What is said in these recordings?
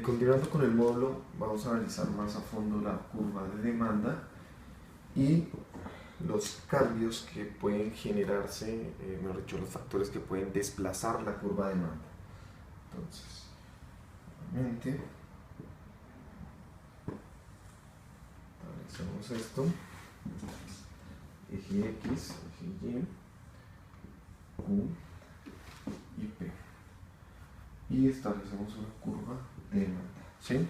Continuando con el módulo, vamos a analizar más a fondo la curva de demanda y los cambios que pueden generarse, mejor dicho, los factores que pueden desplazar la curva de demanda. Entonces, nuevamente, analizamos esto, eje X, eje Y, Q y P. Y establecemos una curva de demanda, ¿sí?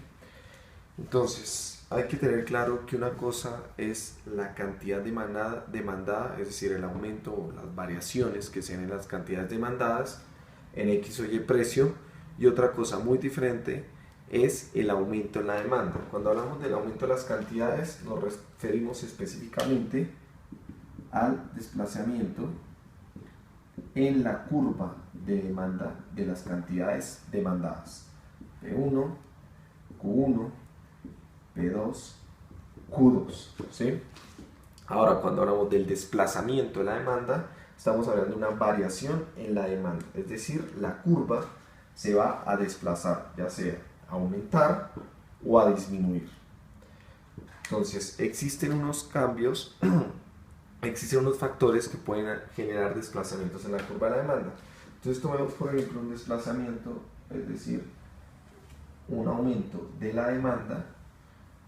Entonces, hay que tener claro que una cosa es la cantidad demandada, es decir, el aumento o las variaciones que se den en las cantidades demandadas en X o Y precio, y otra cosa muy diferente es el aumento en la demanda. Cuando hablamos del aumento de las cantidades, nos referimos específicamente al desplazamiento en la curva de demanda de las cantidades demandadas. P1, Q1, P2, Q2, ¿sí? Ahora, cuando hablamos del desplazamiento de la demanda, estamos hablando de una variación en la demanda, es decir, la curva se va a desplazar, ya sea a aumentar o a disminuir. Entonces, existen unos cambios, existen unos factores que pueden generar desplazamientos en la curva de la demanda. Entonces, tomemos por ejemplo un desplazamiento, es decir, un aumento de la demanda.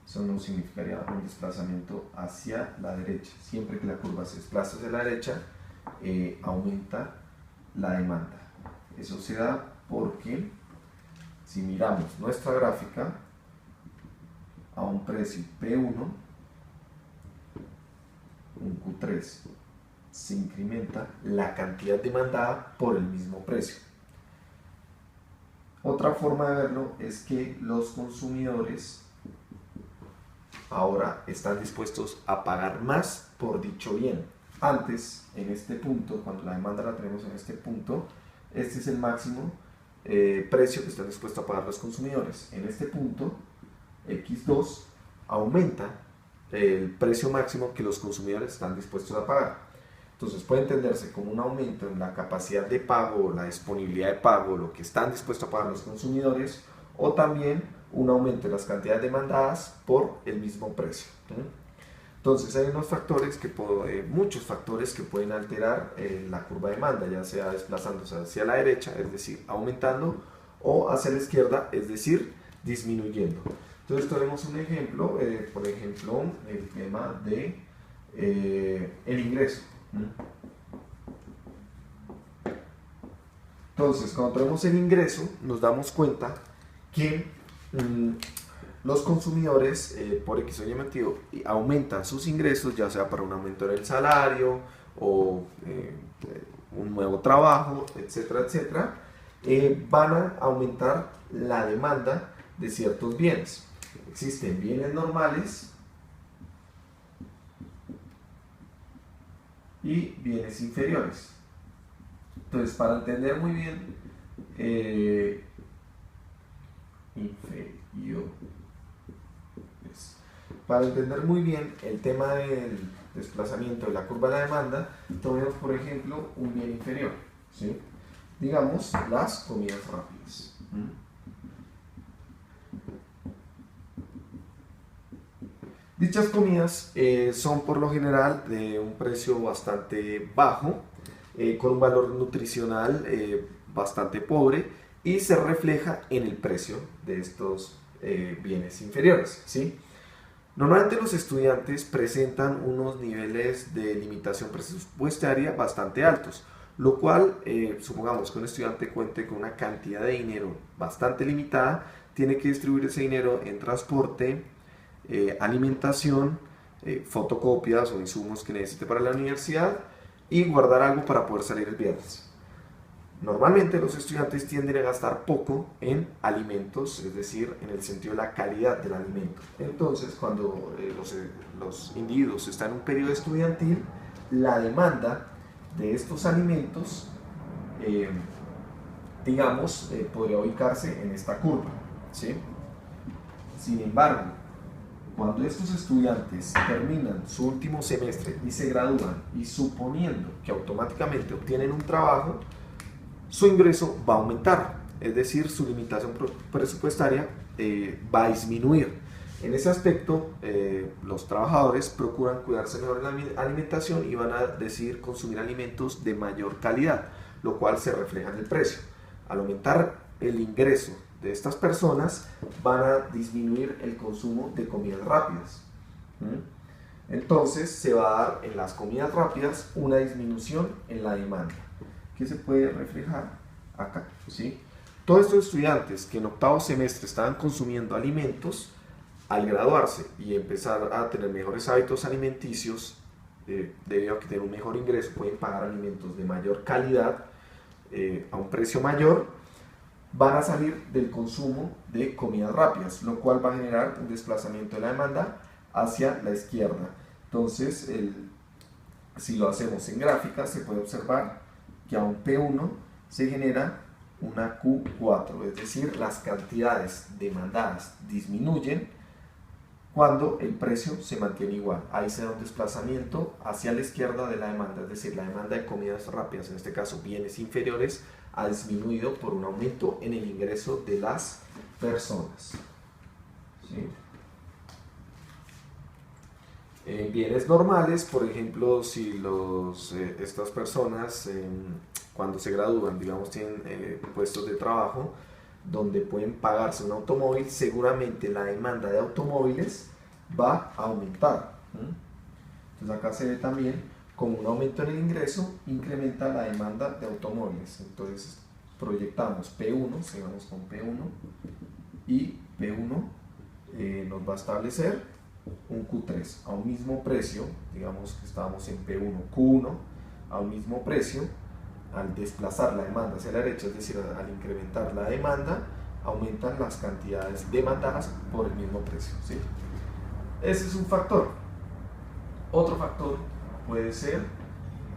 Eso no significaría un desplazamiento hacia la derecha. Siempre que la curva se desplaza hacia la derecha, aumenta la demanda. Eso se da porque si miramos nuestra gráfica a un precio P1, un Q3, se incrementa la cantidad demandada por el mismo precio. Otra forma de verlo es que los consumidores ahora están dispuestos a pagar más por dicho bien. Antes, en este punto, cuando la demanda la tenemos en este punto, este es el máximo precio que están dispuestos a pagar los consumidores. En este punto, X2 aumenta el precio máximo que los consumidores están dispuestos a pagar. Entonces puede entenderse como un aumento en la capacidad de pago, la disponibilidad de pago, lo que están dispuestos a pagar los consumidores, o también un aumento en las cantidades demandadas por el mismo precio. Entonces hay unos factores muchos factores que pueden alterar la curva de demanda, ya sea desplazándose hacia la derecha, es decir, aumentando, o hacia la izquierda, es decir, disminuyendo. Entonces tenemos un ejemplo, por ejemplo, el tema de el ingreso. Entonces, cuando tenemos el ingreso, nos damos cuenta que los consumidores, por X o Y motivo, aumentan sus ingresos, ya sea para un aumento en el salario o un nuevo trabajo, etcétera, etcétera, van a aumentar la demanda de ciertos bienes. Existen bienes normales y bienes inferiores. Entonces, para entender muy bien para entender muy bien el tema del desplazamiento de la curva de la demanda, tomemos por ejemplo un bien inferior, ¿sí? Digamos las comidas rápidas. Dichas comidas son por lo general de un precio bastante bajo, con un valor nutricional bastante pobre, y se refleja en el precio de estos bienes inferiores, ¿sí? Normalmente los estudiantes presentan unos niveles de limitación presupuestaria bastante altos, lo cual, supongamos que un estudiante cuente con una cantidad de dinero bastante limitada, tiene que distribuir ese dinero en transporte, alimentación, fotocopias o insumos que necesite para la universidad y guardar algo para poder salir el viernes. Normalmente los estudiantes tienden a gastar poco en alimentos, es decir, en el sentido de la calidad del alimento. Entonces, cuando los individuos están en un periodo estudiantil, la demanda de estos alimentos, podría ubicarse en esta curva, ¿sí? Sin embargo, cuando estos estudiantes terminan su último semestre y se gradúan, y suponiendo que automáticamente obtienen un trabajo, su ingreso va a aumentar. es decir, su limitación presupuestaria va a disminuir. En ese aspecto, los trabajadores procuran cuidarse mejor en la alimentación y van a decidir consumir alimentos de mayor calidad, lo cual se refleja en el precio. Al aumentar el ingreso de estas personas, van a disminuir el consumo de comidas rápidas. Entonces, se va a dar en las comidas rápidas una disminución en la demanda, que se puede reflejar acá, ¿sí? Todos estos estudiantes que en octavo semestre estaban consumiendo alimentos, al graduarse y empezar a tener mejores hábitos alimenticios, debido a que tienen un mejor ingreso, pueden pagar alimentos de mayor calidad a un precio mayor, van a salir del consumo de comidas rápidas, lo cual va a generar un desplazamiento de la demanda hacia la izquierda. Entonces, si lo hacemos en gráfica, se puede observar que a un P1 se genera una Q4, es decir, las cantidades demandadas disminuyen cuando el precio se mantiene igual. Ahí se da un desplazamiento hacia la izquierda de la demanda, es decir, la demanda de comidas rápidas, en este caso bienes inferiores, ha disminuido por un aumento en el ingreso de las personas. ¿Sí? En bienes normales, por ejemplo, si estas personas cuando se gradúan, digamos, tienen puestos de trabajo donde pueden pagarse un automóvil, seguramente la demanda de automóviles va a aumentar. Entonces acá se ve también como un aumento en el ingreso incrementa la demanda de automóviles. Entonces proyectamos P1, sigamos con P1, y P1 nos va a establecer un Q3 a un mismo precio, digamos que estábamos en P1, Q1 a un mismo precio. Al desplazar la demanda hacia la derecha, es decir, al incrementar la demanda, aumentan las cantidades demandadas por el mismo precio, ¿sí? Ese es un factor. Otro factor puede ser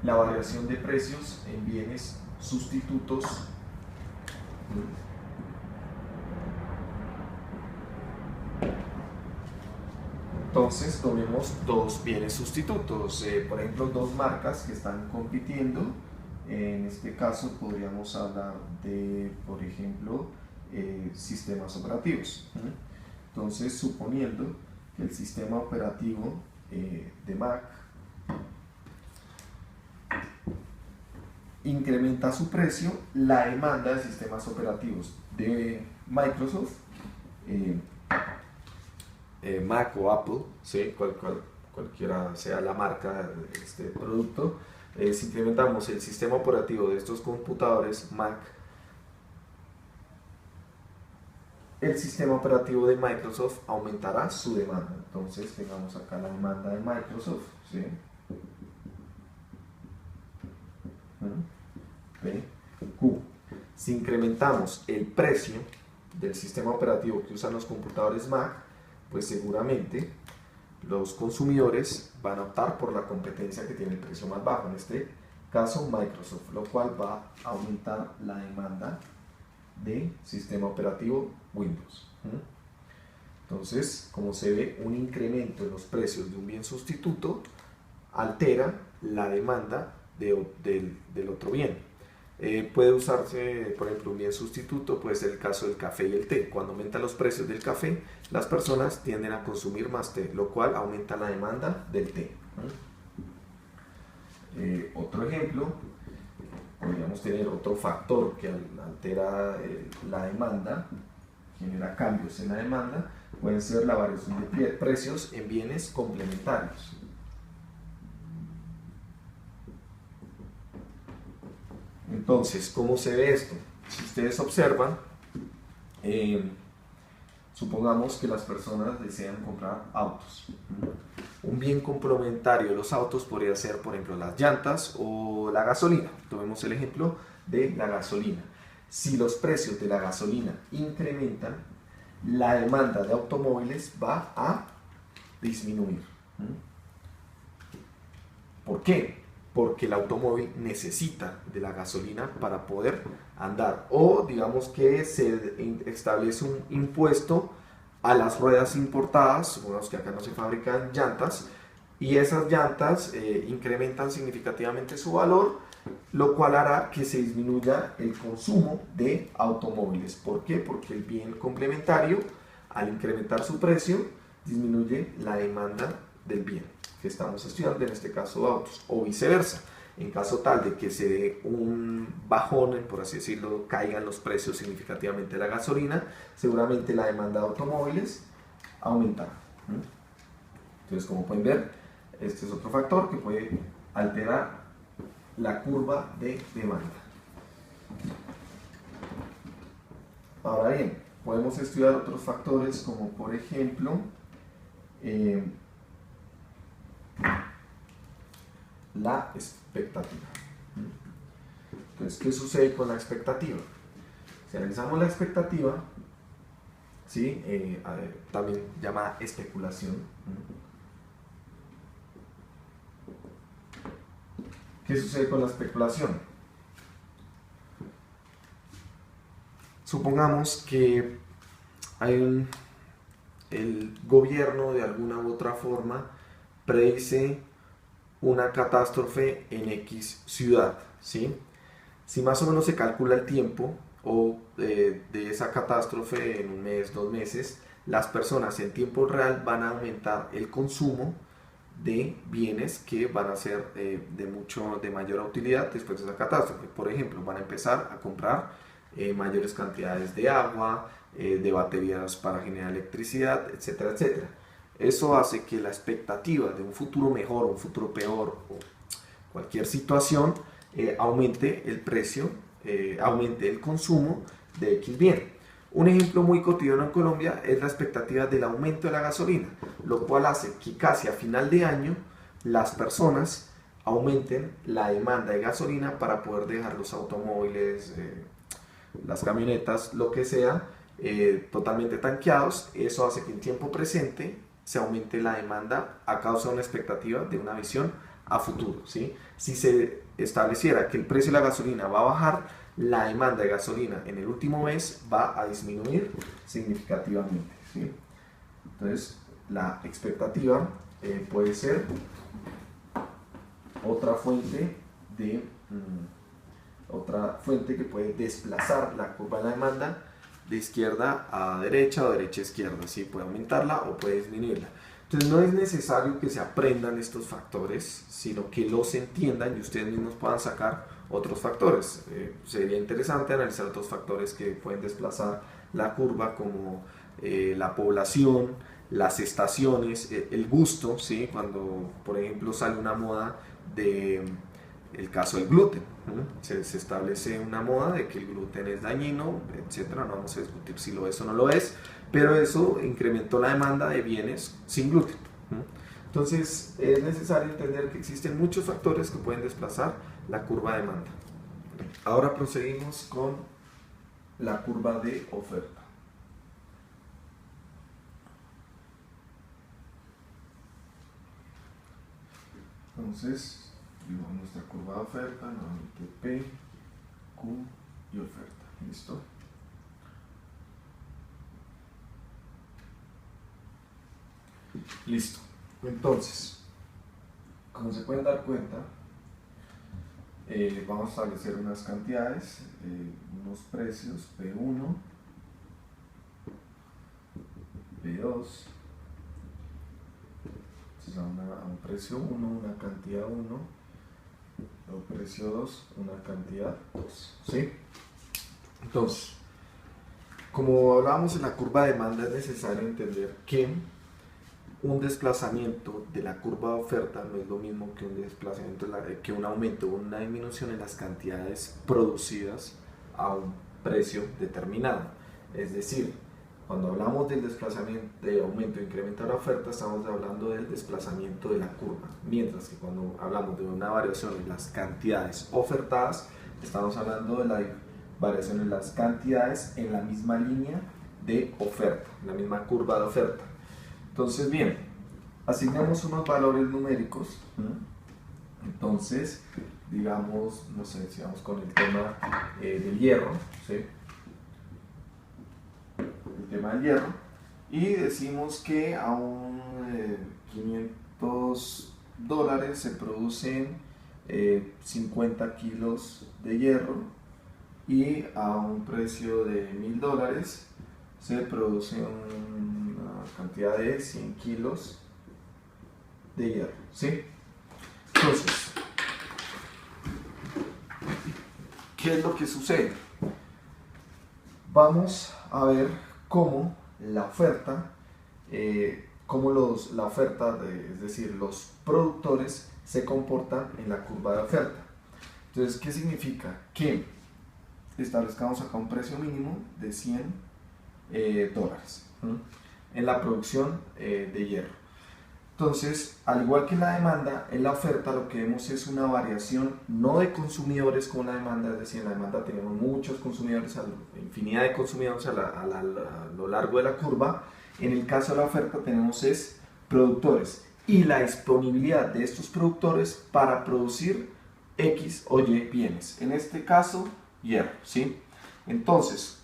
la variación de precios en bienes sustitutos. Entonces, tomemos dos bienes sustitutos, por ejemplo, dos marcas que están compitiendo. En este caso podríamos hablar de, por ejemplo, sistemas operativos. Entonces, suponiendo que el sistema operativo de Mac incrementa su precio, la demanda de sistemas operativos de Microsoft, Mac o Apple, ¿sí? Cualquiera sea la marca de este producto, si incrementamos el sistema operativo de estos computadores Mac, el sistema operativo de Microsoft aumentará su demanda. Entonces tengamos acá la demanda de Microsoft, ¿sí? Q. Si incrementamos el precio del sistema operativo que usan los computadores Mac, pues seguramente los consumidores van a optar por la competencia que tiene el precio más bajo, en este caso Microsoft, lo cual va a aumentar la demanda de sistema operativo Windows. Entonces, como se ve, un incremento en los precios de un bien sustituto altera la demanda del otro bien. Puede usarse, por ejemplo, un bien sustituto, puede ser el caso del café y el té. Cuando aumentan los precios del café, las personas tienden a consumir más té, lo cual aumenta la demanda del té. Otro ejemplo, podríamos tener otro factor que altera la demanda, genera cambios en la demanda, pueden ser la variación de precios en bienes complementarios. Entonces, ¿cómo se ve esto? Si ustedes observan, supongamos que las personas desean comprar autos. Un bien complementario de los autos podría ser, por ejemplo, las llantas o la gasolina. Tomemos el ejemplo de la gasolina. Si los precios de la gasolina incrementan, la demanda de automóviles va a disminuir. ¿Por qué? Porque el automóvil necesita de la gasolina para poder andar, o digamos que se establece un impuesto a las ruedas importadas, supongamos que acá no se fabrican llantas, y esas llantas incrementan significativamente su valor, lo cual hará que se disminuya el consumo de automóviles. ¿Por qué? Porque el bien complementario, al incrementar su precio, disminuye la demanda del bien que estamos estudiando, en este caso autos, o viceversa. En caso tal de que se dé un bajón, por así decirlo, caigan los precios significativamente de la gasolina, seguramente la demanda de automóviles aumentará. Entonces, como pueden ver, este es otro factor que puede alterar la curva de demanda. Ahora bien, podemos estudiar otros factores como por ejemplo la expectativa. Entonces, ¿qué sucede con la expectativa? Si analizamos la expectativa, ¿sí? También llamada especulación. ¿Qué sucede con la especulación? Supongamos que el gobierno de alguna u otra forma predice una catástrofe en X ciudad, ¿sí? Si más o menos se calcula el tiempo de esa catástrofe en un mes, 2 meses, las personas en tiempo real van a aumentar el consumo de bienes que van a ser de mayor utilidad después de esa catástrofe. Por ejemplo, van a empezar a comprar mayores cantidades de agua, de baterías para generar electricidad, etcétera, etcétera. Eso hace que la expectativa de un futuro mejor o un futuro peor o cualquier situación aumente el precio, aumente el consumo de X bien. Un ejemplo muy cotidiano en Colombia es la expectativa del aumento de la gasolina, lo cual hace que casi a final de año las personas aumenten la demanda de gasolina para poder dejar los automóviles, las camionetas, lo que sea, totalmente tanqueados. Eso hace que en tiempo presente se aumente la demanda a causa de una expectativa de una visión a futuro, ¿sí? Si se estableciera que el precio de la gasolina va a bajar, la demanda de gasolina en el último mes va a disminuir significativamente, ¿sí? Entonces, la expectativa puede ser otra fuente que puede desplazar la curva de la demanda de izquierda a derecha o derecha a izquierda, ¿sí? Puede aumentarla o puede disminuirla. Entonces no es necesario que se aprendan estos factores, sino que los entiendan y ustedes mismos puedan sacar otros factores. Sería interesante analizar otros factores que pueden desplazar la curva, como la población, las estaciones, el gusto, ¿sí? Cuando por ejemplo sale una moda de el caso del gluten, se establece una moda de que el gluten es dañino, etcétera. No vamos a discutir si lo es o no lo es, pero eso incrementó la demanda de bienes sin gluten. Entonces es necesario entender que existen muchos factores que pueden desplazar la curva de demanda. Ahora proseguimos con la curva de oferta. Entonces, dibujamos nuestra curva de oferta, nuevamente P, Q y oferta. ¿Listo? Listo. Entonces, como se pueden dar cuenta, vamos a establecer unas cantidades, unos precios, P1, P2, entonces a un precio 1, una cantidad 1, a precio 2, una cantidad 2, ¿sí? Entonces, como hablábamos en la curva de demanda, es necesario entender que un desplazamiento de la curva de oferta no es lo mismo que un desplazamiento, que un aumento o una disminución en las cantidades producidas a un precio determinado. Es decir, cuando hablamos del desplazamiento, de aumento o incremento de la oferta, estamos hablando del desplazamiento de la curva, mientras que cuando hablamos de una variación en las cantidades ofertadas, estamos hablando de la variación en las cantidades en la misma línea de oferta, en la misma curva de oferta. Entonces, bien, asignamos unos valores numéricos. Entonces, digamos, no sé, si vamos con el tema del hierro, ¿sí? El tema del hierro, y decimos que a un $300 se producen 50 kilos de hierro, y a un precio de $1000 se produce una cantidad de 100 kilos de hierro, ¿sí? Entonces, ¿qué es lo que sucede? Vamos a ver cómo la oferta, es decir, los productores se comportan en la curva de oferta. Entonces, ¿qué significa? Que establezcamos acá un precio mínimo de $100 en la producción de hierro. Entonces, al igual que en la demanda, en la oferta lo que vemos es una variación no de consumidores como la demanda, es decir, en la demanda tenemos muchos consumidores, infinidad de consumidores a lo largo de la curva. En el caso de la oferta tenemos es productores y la disponibilidad de estos productores para producir X o Y bienes, en este caso hierro, ¿sí? Entonces,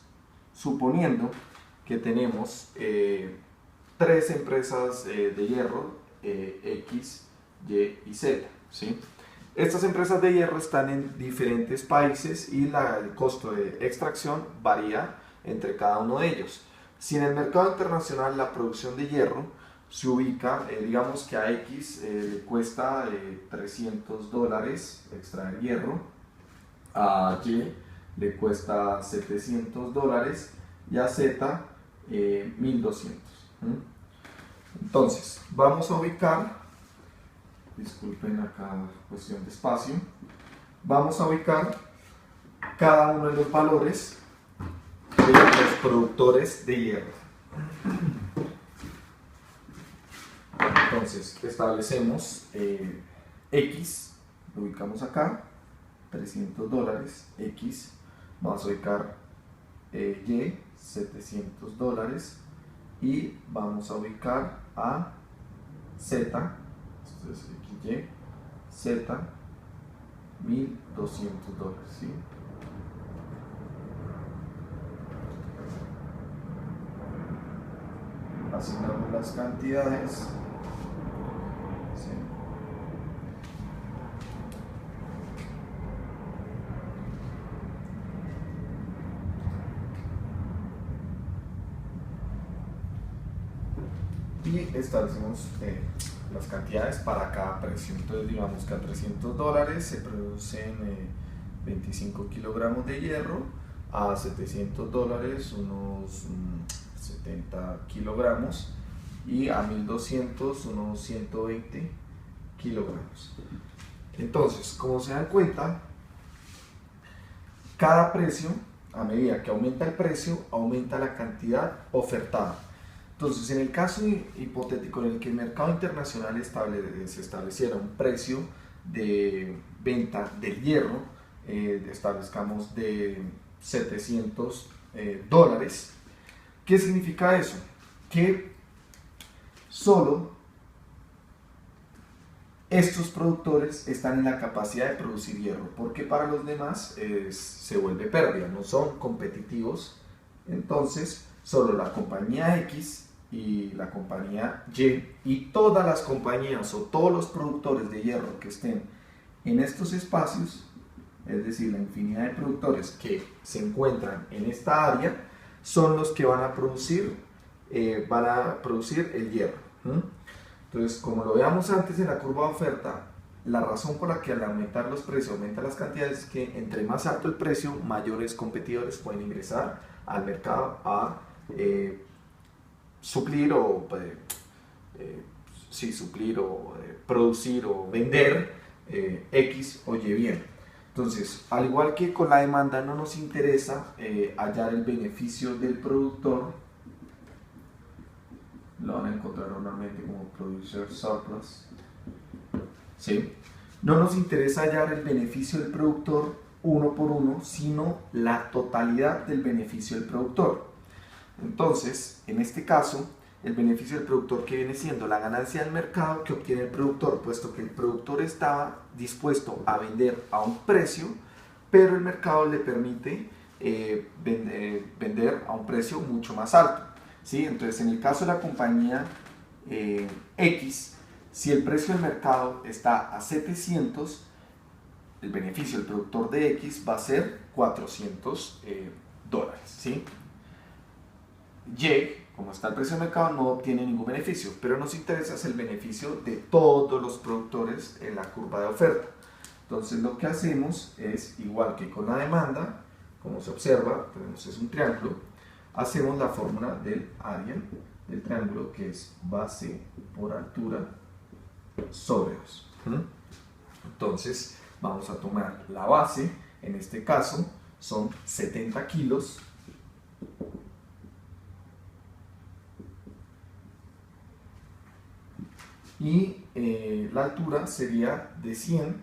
suponiendo que tenemos 3 empresas de hierro, X, Y y Z, ¿sí? Estas empresas de hierro están en diferentes países y el costo de extracción varía entre cada uno de ellos. Si en el mercado internacional la producción de hierro se ubica, digamos que a X le cuesta $300 extraer hierro, a Y le cuesta $700 y a Z 1200. Entonces, vamos a ubicar, disculpen acá cuestión de espacio, vamos a ubicar cada uno de los valores de los productores de hierro. Entonces, establecemos X, lo ubicamos acá, $300, X, vamos a ubicar Y, $700, y vamos a ubicar a Z, esto es XY, Z, $1200, ¿sí? Asignamos las cantidades, ¿sí? Y establecemos las cantidades para cada precio. Entonces digamos que a $300 se producen 25 kilogramos de hierro, a $700 unos 70 kilogramos y a 1200 unos 120 kilogramos. Entonces, como se dan cuenta, cada precio, a medida que aumenta el precio, aumenta la cantidad ofertada. Entonces, en el caso hipotético en el que el mercado internacional se estableciera un precio de venta del hierro, establezcamos de $700, ¿qué significa eso? Que solo estos productores están en la capacidad de producir hierro, porque para los demás se vuelve pérdida, no son competitivos. Entonces, solo la compañía X y la compañía y todas las compañías o todos los productores de hierro que estén en estos espacios, es decir, la infinidad de productores que se encuentran en esta área, son los que van a producir el hierro. Entonces, como lo veamos antes en la curva de oferta, la razón por la que al aumentar los precios aumentan las cantidades es que entre más alto el precio, mayores competidores pueden ingresar al mercado a suplir o producir o vender X o Y bien. Entonces, al igual que con la demanda, no nos interesa hallar el beneficio del productor. Lo van a encontrar normalmente como producer surplus, ¿sí? No nos interesa hallar el beneficio del productor uno por uno, sino la totalidad del beneficio del productor. Entonces, en este caso, el beneficio del productor, que viene siendo la ganancia del mercado que obtiene el productor, puesto que el productor estaba dispuesto a vender a un precio, pero el mercado le permite vender a un precio mucho más alto, ¿sí? Entonces, en el caso de la compañía X, Si el precio del mercado está a 700, el beneficio del productor de X va a ser $400, ¿sí? Y, como está el precio del mercado, no obtiene ningún beneficio, pero nos interesa es el beneficio de todos los productores en la curva de oferta. Entonces lo que hacemos es, igual que con la demanda, como se observa, tenemos es un triángulo, hacemos la fórmula del área del triángulo, que es base por altura sobre 2. Entonces vamos a tomar la base, en este caso son 70 kilos, y la altura sería de $100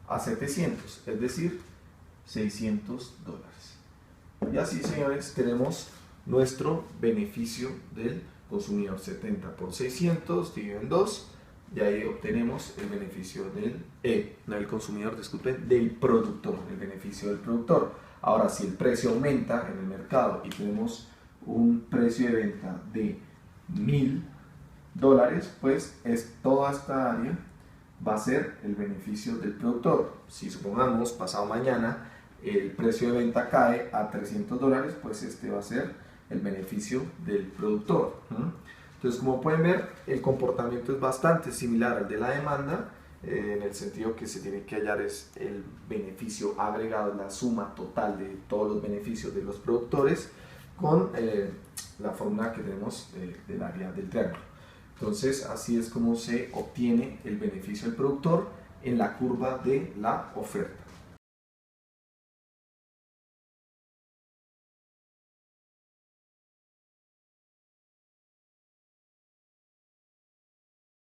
a 700, es decir, $600. Y así, señores, tenemos nuestro beneficio del consumidor. 70 por 600 dividido en 2, y ahí obtenemos el beneficio del consumidor, disculpen, del productor, el beneficio del productor. Ahora, si el precio aumenta en el mercado y tenemos un precio de venta de $1000, pues toda esta área va a ser el beneficio del productor. Si supongamos pasado mañana el precio de venta cae a $300, pues este va a ser el beneficio del productor. Entonces, como pueden ver, el comportamiento es bastante similar al de la demanda, en el sentido que se tiene que hallar es el beneficio agregado, la suma total de todos los beneficios de los productores, con la fórmula que tenemos del área del triángulo. Entonces, así es como se obtiene el beneficio del productor en la curva de la oferta.